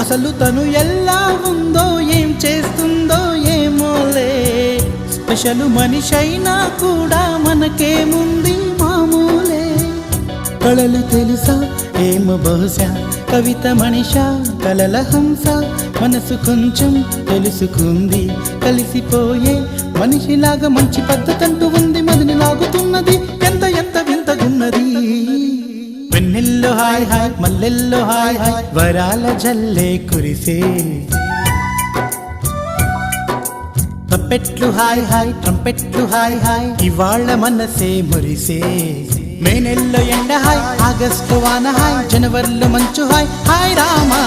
అసలు తను ఎలా ఉందో ఏం చేస్తుందో ఏమోలే, స్పెషల్ మనిషైనా కూడా మనకేముంది మామూలే. కళలు తెలుసా ఏమో బహుశా, కవిత మనిషా కలల హంస, మనసు కొంచెం తెలుసుకుంది కలిసిపోయే మనిషిలాగా, మంచి పద్ధతంటూ ఉంది మదిని లాగుతున్నది, ఎంత ఎంత వింతగున్నది. వెన్నెల్లో హాయ్ హాయ్ మల్లెల్లో హాయ్ హాయ్, వరాల జల్లే కురిసే. తప్పెట్లు హాయ్ హాయ్ ట్రంపెట్లు హాయ్ హాయ్, ఇవాళ్ళ మనసే మురిసే. మే నెలలో ఎండ హాయ్, ఆగస్టు వాన హాయ్, జనవరిలో మంచు హాయ్, హాయ్ రామా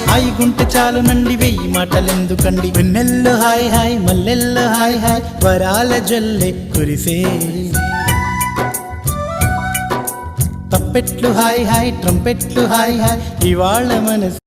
హాయ్ గుంటె చాలు నండి వెయ్యి మాటలెందుకండి. వెన్నెల్లో హాయ్ హాయ్ మల్లెల్లో హాయ్ హాయ్, వరాల జల్లే కురిసే. తప్పెట్లు హాయ్ హాయ్ ట్రంపెట్లు హాయ్ హాయ్, ఇవాళ మనసు